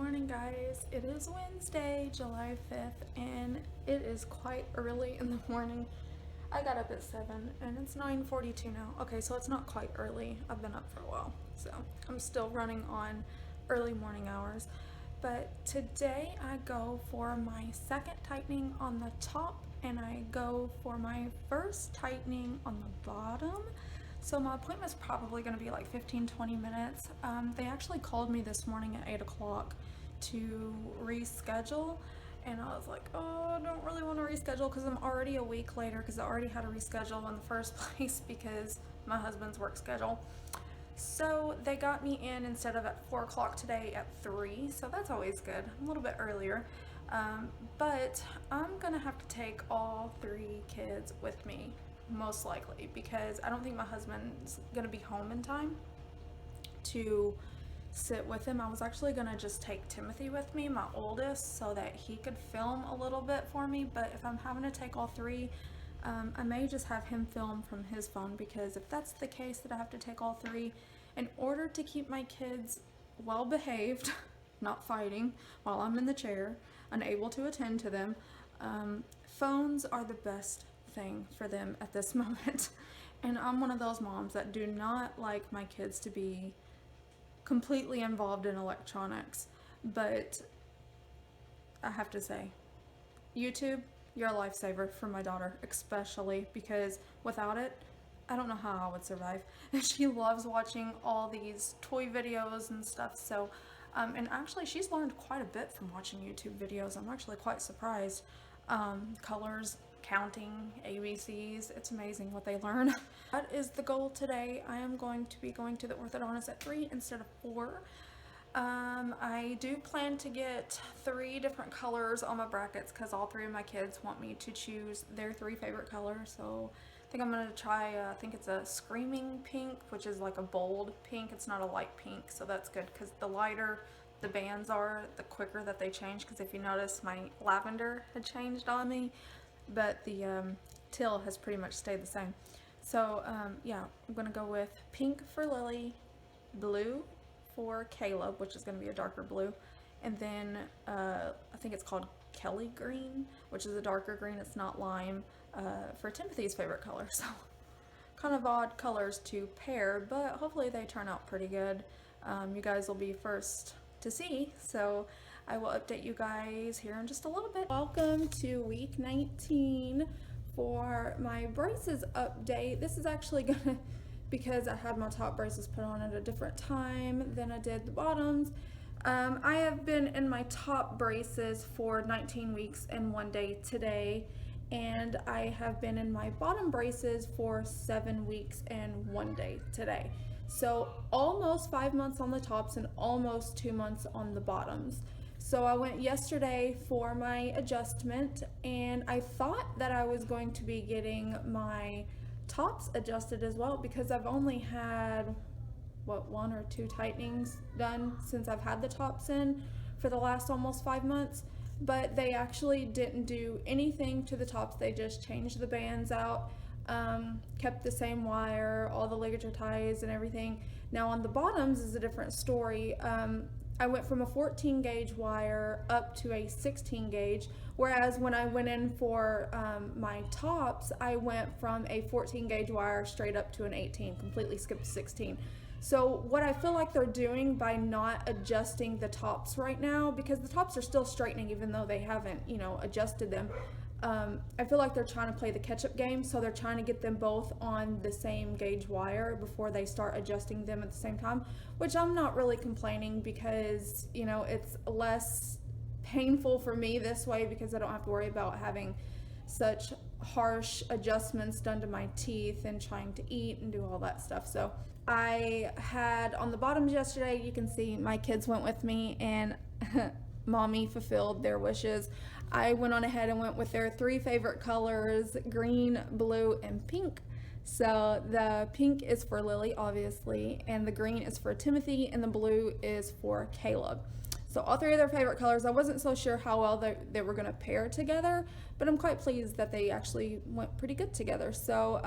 morning, guys. It is Wednesday, July 5th, and it is quite early in the morning. I got up at 7 and it's 9:42 now. Okay, so it's not quite early. I've been up for a while, so I'm still running on early morning hours. But today I go for my second tightening on the top and I go for my first tightening on the bottom. So my appointment's probably going to be like 15-20 minutes. They actually called me this morning at 8 o'clock to reschedule, and I was like, oh, I don't really want to reschedule because I'm already a week later, because I already had to reschedule in the first place because my husband's work schedule. So they got me in instead of at 4 o'clock today at 3, so that's always good, a little bit earlier. But I'm gonna have to take all 3 kids with me, most likely, because I don't think my husband's gonna be home in time to sit with him. I was actually gonna just take Timothy with me, my oldest, so that he could film a little bit for me, but if I'm having to take all 3, I may just have him film from his phone, because if that's the case that I have to take all 3, in order to keep my kids well behaved, not fighting while I'm in the chair, unable to attend to them, phones are the best thing for them at this moment. And I'm one of those moms that do not like my kids to be completely involved in electronics, but I have to say, YouTube, you're a lifesaver for my daughter, especially because without it, I don't know how I would survive. She loves watching all these toy videos and stuff, so and actually she's learned quite a bit from watching YouTube videos. I'm actually quite surprised. Colors, counting, ABCs, it's amazing what they learn. That is the goal today. I am going to be going to the orthodontist at 3 instead of 4. I do plan to get 3 different colors on my brackets because all 3 of my kids want me to choose their 3 favorite colors. So I think I'm going to try, I think it's a screaming pink, which is like a bold pink. It's not a light pink, so that's good, because the lighter the bands are, the quicker that they change, because if you notice, my lavender had changed on me, but the teal has pretty much stayed the same. So yeah, I'm going to go with pink for Lily, blue for Caleb, which is going to be a darker blue, and then I think it's called Kelly green, which is a darker green, it's not lime, for Timothy's favorite color. So kind of odd colors to pair, but hopefully they turn out pretty good. You guys will be first to see, so I will update you guys here in just a little bit. Welcome to week 19 for my braces update. This is actually gonna, because I had my top braces put on at a different time than I did the bottoms. I have been in my top braces for 19 weeks and 1 day today, and I have been in my bottom braces for 7 weeks and 1 day today. So almost 5 months on the tops and almost 2 months on the bottoms. So I went yesterday for my adjustment, and I thought that I was going to be getting my tops adjusted as well, because I've only had, what, 1 or 2 tightenings done since I've had the tops in for the last almost 5 months. But they actually didn't do anything to the tops. They just changed the bands out, kept the same wire, all the ligature ties and everything. Now on the bottoms is a different story. I went from a 14 gauge wire up to a 16 gauge, whereas when I went in for my tops, I went from a 14 gauge wire straight up to an 18, completely skipped 16. So what I feel like they're doing by not adjusting the tops right now, because the tops are still straightening even though they haven't, you know, adjusted them, I feel like they're trying to play the catch-up game, so they're trying to get them both on the same gauge wire before they start adjusting them at the same time, which I'm not really complaining, because, you know, it's less painful for me this way because I don't have to worry about having such harsh adjustments done to my teeth and trying to eat and do all that stuff. So I had on the bottoms yesterday, you can see my kids went with me, and mommy fulfilled their wishes. I went on ahead and went with their 3 favorite colors, green, blue, and pink. So the pink is for Lily, obviously, and the green is for Timothy, and the blue is for Caleb. So all three of their favorite colors. I wasn't so sure how well they were going to pair together, but I'm quite pleased that they actually went pretty good together. So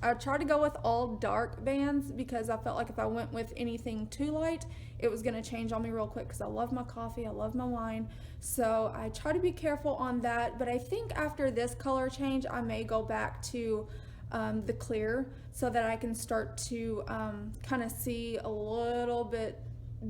I tried to go with all dark bands because I felt like if I went with anything too light, it was going to change on me real quick because I love my coffee, I love my wine. So I try to be careful on that, but I think after this color change, I may go back to the clear so that I can start to kind of see a little bit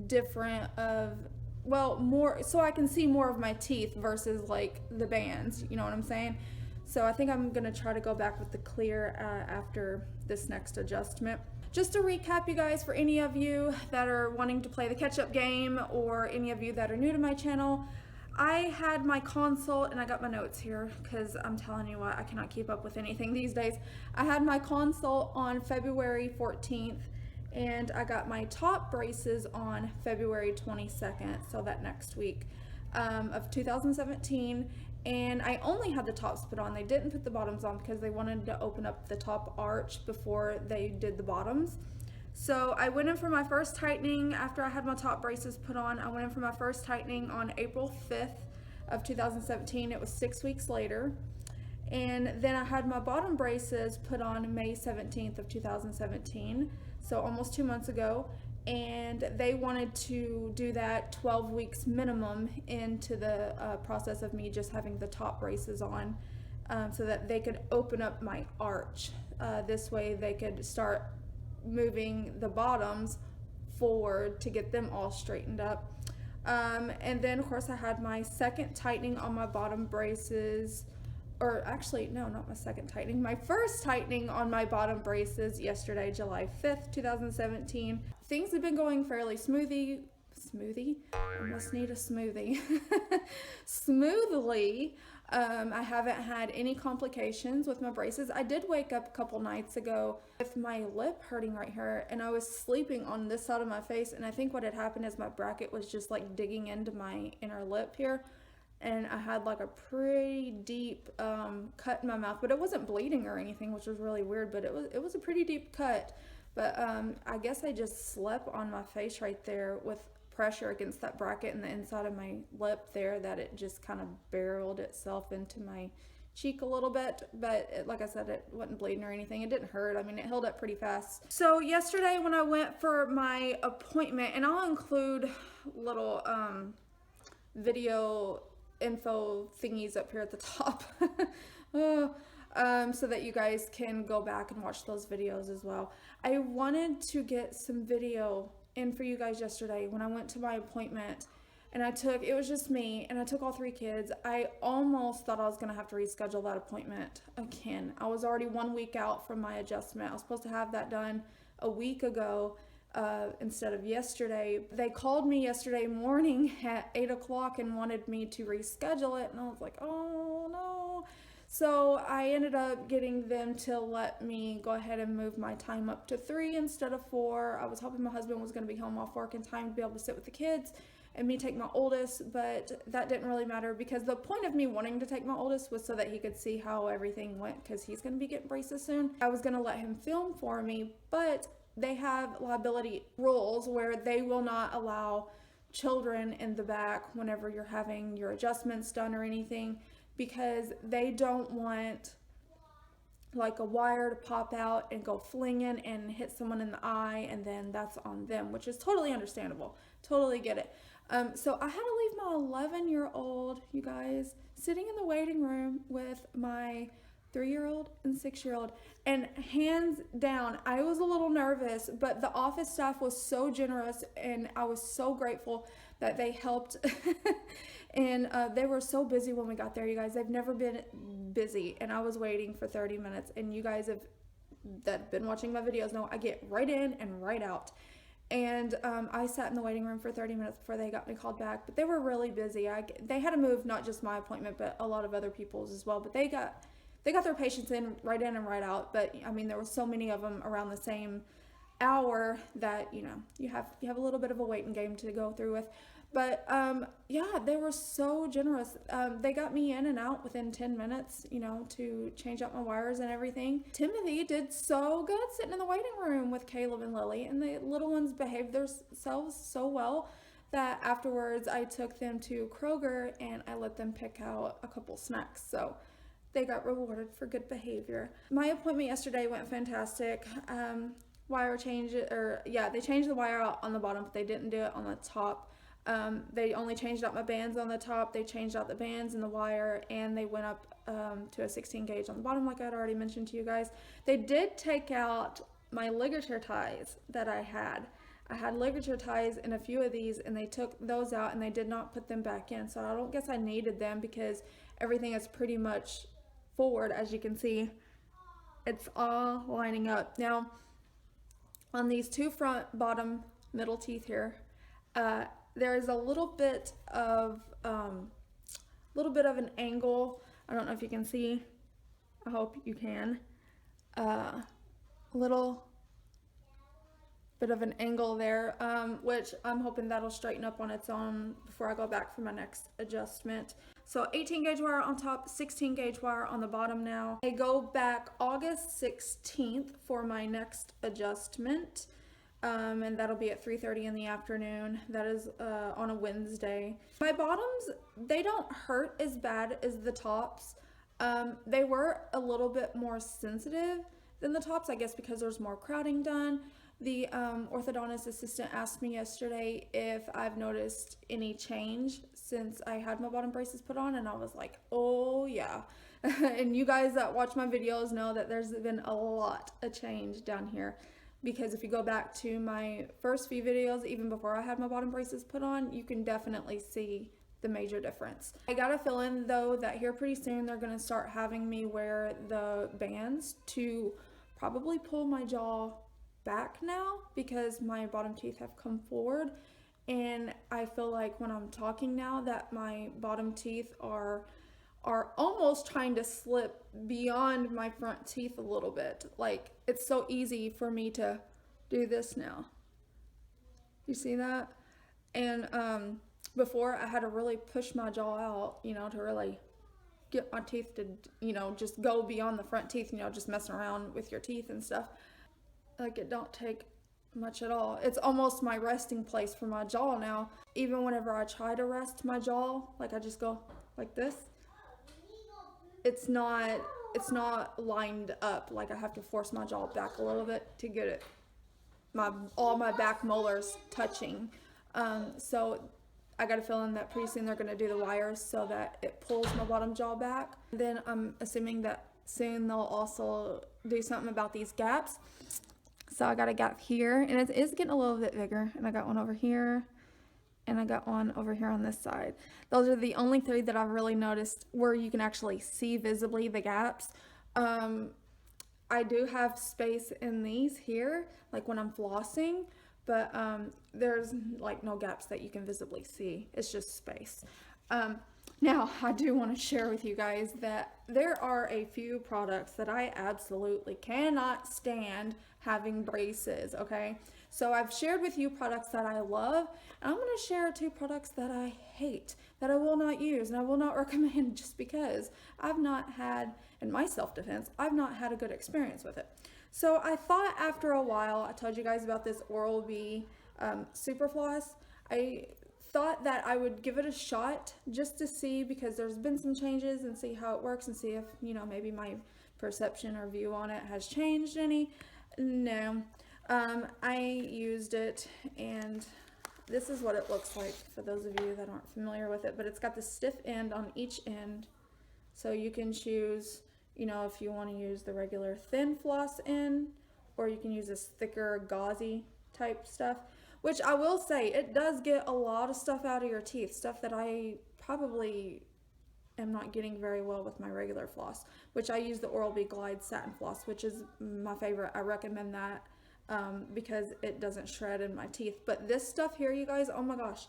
different of, well, more, so I can see more of my teeth versus like the bands, you know what I'm saying? So I think I'm gonna try to go back with the clear after this next adjustment. Just to recap, you guys, for any of you that are wanting to play the catch-up game or any of you that are new to my channel, I had my consult, and I got my notes here because I'm telling you what, I cannot keep up with anything these days. I had my consult on February 14th, and I got my top braces on February 22nd, so that next week of 2017. And I only had the tops put on. They didn't put the bottoms on because they wanted to open up the top arch before they did the bottoms. So I went in for my first tightening after I had my top braces put on. I went in for my first tightening on April 5th of 2017. It was 6 weeks later. And then I had my bottom braces put on May 17th of 2017. So almost 2 months ago. And they wanted to do that 12 weeks minimum into the process of me just having the top braces on so that they could open up my arch. This way they could start moving the bottoms forward to get them all straightened up. And then of course I had my second tightening on my bottom braces, or actually no, not my second tightening, my first tightening on my bottom braces yesterday, July 5th, 2017. Things have been going fairly smoothly. I must need a smoothie. Smoothly. I haven't had any complications with my braces. I did wake up a couple nights ago with my lip hurting right here, and I was sleeping on this side of my face, and I think what had happened is my bracket was just like digging into my inner lip here, and I had like a pretty deep cut in my mouth, but it wasn't bleeding or anything, which was really weird, but it was a pretty deep cut. But I guess I just slept on my face right there with pressure against that bracket and the inside of my lip there, that it just kind of barreled itself into my cheek a little bit. But like I said, it wasn't bleeding or anything. It didn't hurt. I mean, it healed up pretty fast. So yesterday when I went for my appointment, and I'll include little video info thingies up here at the top. So that you guys can go back and watch those videos as well. I wanted to get some video in for you guys yesterday when I went to my appointment, and it was just me, and I took all 3 kids. I almost thought I was gonna have to reschedule that appointment again. I was already 1 week out from my adjustment. I was supposed to have that done a week ago instead of yesterday. They called me yesterday morning at 8 o'clock and wanted me to reschedule it, and I was like, oh no. So I ended up getting them to let me go ahead and move my time up to 3 instead of 4. I was hoping my husband was going to be home off work in time to be able to sit with the kids and me take my oldest, but that didn't really matter because the point of me wanting to take my oldest was so that he could see how everything went, because he's going to be getting braces soon. I was going to let him film for me, but they have liability rules where they will not allow children in the back whenever you're having your adjustments done or anything, because they don't want like a wire to pop out and go flinging and hit someone in the eye, and then that's on them, which is totally understandable. Totally get it. So I had to leave my 11-year-old, you guys, sitting in the waiting room with my 3-year-old and 6-year-old, and hands down, I was a little nervous, but the office staff was so generous, and I was so grateful that they helped. And they were so busy when we got there, you guys. They've never been busy, and I was waiting for 30 minutes, and you guys that have been watching my videos know I get right in and right out. And I sat in the waiting room for 30 minutes before they got me called back, but they were really busy. They had to move not just my appointment, but a lot of other people's as well, but they got their patients in and right out. But I mean, there were so many of them around the same hour that, you know, you have a little bit of a waiting game to go through with. But yeah, they were so generous. They got me in and out within 10 minutes, you know, to change out my wires and everything. Timothy did so good sitting in the waiting room with Caleb and Lily, and the little ones behaved themselves so well that afterwards I took them to Kroger and I let them pick out a couple snacks. So they got rewarded for good behavior. My appointment yesterday went fantastic. Wire change, they changed the wire out on the bottom, but they didn't do it on the top. They only changed out my bands on the top. They changed out the bands and the wire, and they went up to a 16 gauge on the bottom, like I'd already mentioned to you guys. They did take out my ligature ties that I had. I had ligature ties in a few of these, and they took those out and they did not put them back in. So I don't guess I needed them because everything is pretty much forward. As you can see, it's all lining up. Now, on these two front bottom middle teeth here, there is a little bit of an angle. I don't know if you can see. I hope you can. Little bit of an angle there, which I'm hoping that'll straighten up on its own before I go back for my next adjustment. So 18 gauge wire on top, 16 gauge wire on the bottom now. I go back August 16th for my next adjustment, and that'll be at 3:30 in the afternoon. That is on a Wednesday. My bottoms, they don't hurt as bad as the tops. They were a little bit more sensitive than the tops, I guess because there's more crowding done. The orthodontist assistant asked me yesterday if I've noticed any change since I had my bottom braces put on, and I was like, oh yeah. And you guys that watch my videos know that there's been a lot of change down here, because if you go back to my first few videos, even before I had my bottom braces put on, you can definitely see the major difference. I got a feeling though that here pretty soon they're going to start having me wear the bands to probably pull my jaw back now, because my bottom teeth have come forward, and I feel like when I'm talking now that my bottom teeth are almost trying to slip beyond my front teeth a little bit. Like, it's so easy for me to do this now. You see that? And before I had to really push my jaw out, you know, to really get my teeth to, you know, just go beyond the front teeth, you know, just messing around with your teeth and stuff. Like, it don't take much at all. It's almost my resting place for my jaw now. Even whenever I try to rest my jaw, like I just go like this, it's not lined up. Like, I have to force my jaw back a little bit to get it, all my back molars touching. So I got a feeling that pretty soon they're going to do the wires so that it pulls my bottom jaw back. Then I'm assuming that soon they'll also do something about these gaps. So I got a gap here, and it is getting a little bit bigger, and I got one over here, and I got one over here on this side. Those are the only three that I've really noticed where you can actually see visibly the gaps. I do have space in these here, like when I'm flossing, but there's like no gaps that you can visibly see. It's just space. Now, I do want to share with you guys that there are a few products that I absolutely cannot stand having braces, okay? So I've shared with you products that I love, and I'm going to share 2 products that I hate, that I will not use, and I will not recommend just because I've not had, in my self-defense, I've not had a good experience with it. So I thought after a while, I told you guys about this Oral-B Super Floss. I thought that I would give it a shot just to see, because there's been some changes, and see how it works and see if, you know, maybe my perception or view on it has changed any. No. I used it, and this is what it looks like for those of you that aren't familiar with it, but it's got the stiff end on each end, so you can choose, you know, if you want to use the regular thin floss end, or you can use this thicker gauzy type stuff. Which I will say, it does get a lot of stuff out of your teeth, stuff that I probably am not getting very well with my regular floss, which I use the Oral-B Glide Satin Floss, which is my favorite. I recommend that because it doesn't shred in my teeth. But this stuff here, you guys, oh my gosh,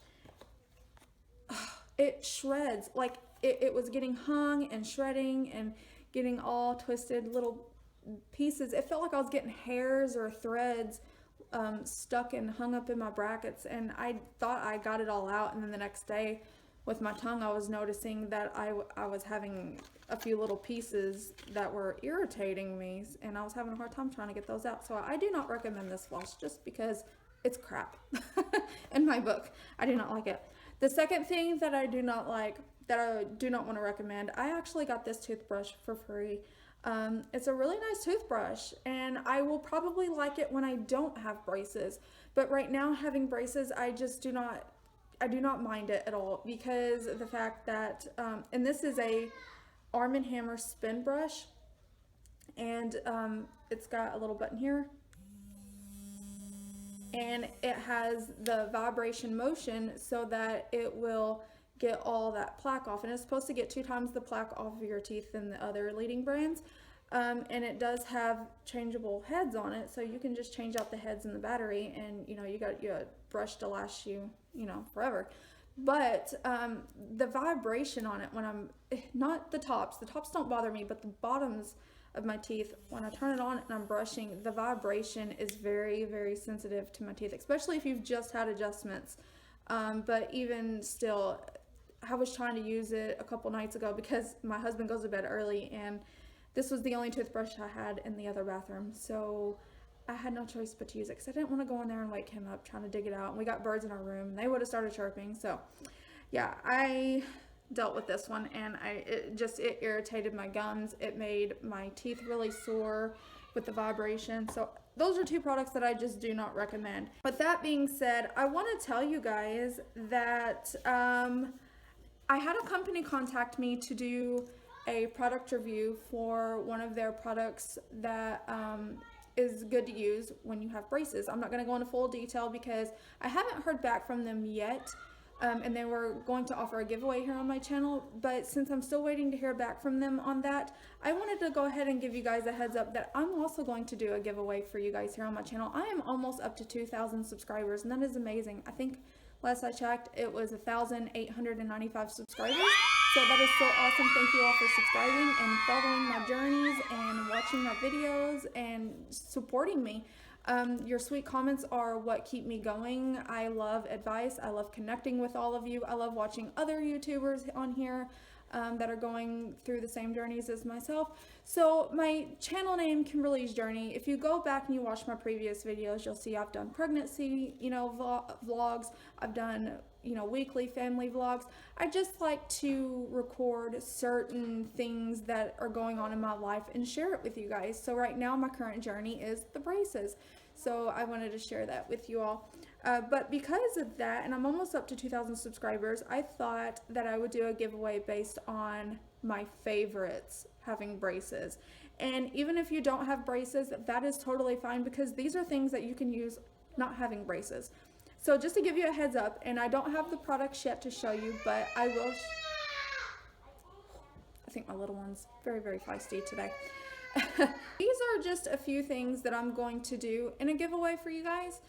it shreds. Like, it was getting hung and shredding and getting all twisted little pieces. It felt like I was getting hairs or threads stuck and hung up in my brackets, and I thought I got it all out, and then the next day with my tongue I was noticing that I was having a few little pieces that were irritating me, and I was having a hard time trying to get those out. So I do not recommend this floss just because it's crap in my book. I do not like it. The second thing that I do not like, that I do not want to recommend, I actually got this toothbrush for free. It's a really nice toothbrush, and I will probably like it when I don't have braces. But right now, having braces, I do not mind it at all, because of the fact that, and this is a Arm & Hammer spin brush, and it's got a little button here, and it has the vibration motion so that it will get all that plaque off, and it's supposed to get 2 times the plaque off of your teeth than the other leading brands. And it does have changeable heads on it, so you can just change out the heads and the battery, and you got your brush to last you forever. But the vibration on it, when I'm not the tops don't bother me, but the bottoms of my teeth, when I turn it on and I'm brushing, the vibration is very, very sensitive to my teeth, especially if you've just had adjustments. But even still, I was trying to use it a couple nights ago because my husband goes to bed early, and this was the only toothbrush I had in the other bathroom, so I had no choice but to use it because I didn't want to go in there and wake him up trying to dig it out. And we got birds in our room, and they would have started chirping. So yeah, I dealt with this one, and it irritated my gums. It made my teeth really sore with the vibration. So those are 2 products that I just do not recommend. With that being said, I want to tell you guys that I had a company contact me to do a product review for one of their products that is good to use when you have braces. I'm not going to go into full detail because I haven't heard back from them yet, and they were going to offer a giveaway here on my channel, but since I'm still waiting to hear back from them on that, I wanted to go ahead and give you guys a heads up that I'm also going to do a giveaway for you guys here on my channel. I am almost up to 2,000 subscribers, and that is amazing. I think last I checked, it was 1,895 subscribers. So that is so awesome. Thank you all for subscribing and following my journeys and watching my videos and supporting me. Your sweet comments are what keep me going. I love advice. I love connecting with all of you. I love watching other YouTubers on here that are going through the same journeys as myself. So my channel name, Kimberly's Journey. If you go back and you watch my previous videos, you'll see I've done pregnancy, vlogs. I've done, weekly family vlogs. I just like to record certain things that are going on in my life and share it with you guys. So right now my current journey is the braces. So I wanted to share that with you all. But because of that, and I'm almost up to 2,000 subscribers, I thought that I would do a giveaway based on my favorites having braces. And even if you don't have braces, that is totally fine, because these are things that you can use not having braces. So just to give you a heads up, and I don't have the products yet to show you, but I will. I think my little one's very, very feisty today. These are just a few things that I'm going to do in a giveaway for you guys.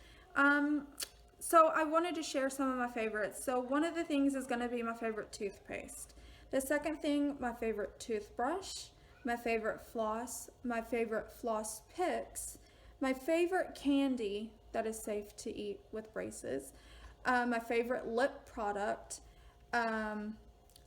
So I wanted to share some of my favorites. So one of the things is going to be my favorite toothpaste. The second thing, my favorite toothbrush, my favorite floss, my favorite floss picks, my favorite candy that is safe to eat with braces, my favorite lip product,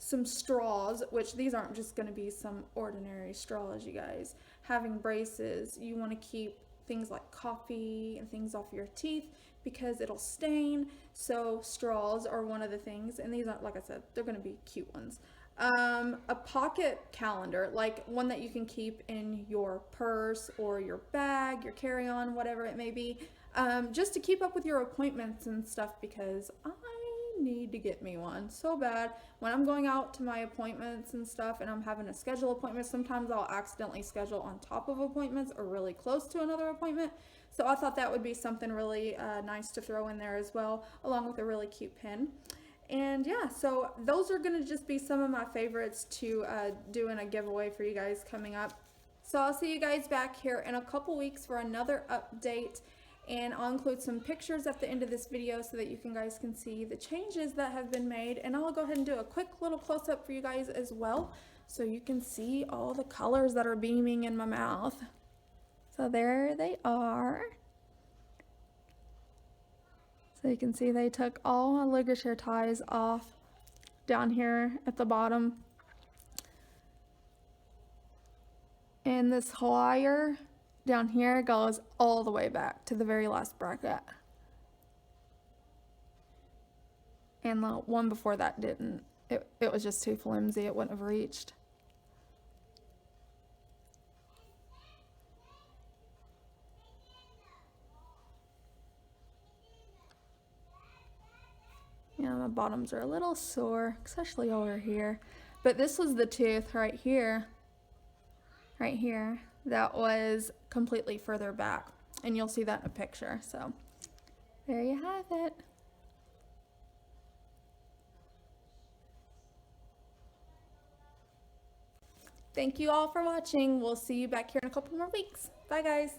some straws, which these aren't just going to be some ordinary straws, you guys. Having braces, you want to keep things like coffee and things off your teeth because it'll stain. So straws are one of the things, and these aren't, like I said, they're going to be cute ones. A pocket calendar, like one that you can keep in your purse or your bag, your carry-on, whatever it may be, just to keep up with your appointments and stuff, because I need to get me one so bad. When I'm going out to my appointments and stuff and I'm having to schedule appointments, sometimes I'll accidentally schedule on top of appointments or really close to another appointment. So I thought that would be something really nice to throw in there as well, along with a really cute pin. And yeah, so those are going to just be some of my favorites to do in a giveaway for you guys coming up. So I'll see you guys back here in a couple weeks for another update, and I'll include some pictures at the end of this video so that you guys can see the changes that have been made, and I'll go ahead and do a quick little close-up for you guys as well so you can see all the colors that are beaming in my mouth. So there they are. So you can see they took all my ligature ties off down here at the bottom. And this wire down here goes all the way back to the very last bracket. And the one before that didn't. It was just too flimsy. It wouldn't have reached. Yeah, my bottoms are a little sore, especially over here. But this was the tooth right here, that was completely further back. And you'll see that in a picture. So there you have it. Thank you all for watching. We'll see you back here in a couple more weeks. Bye, guys.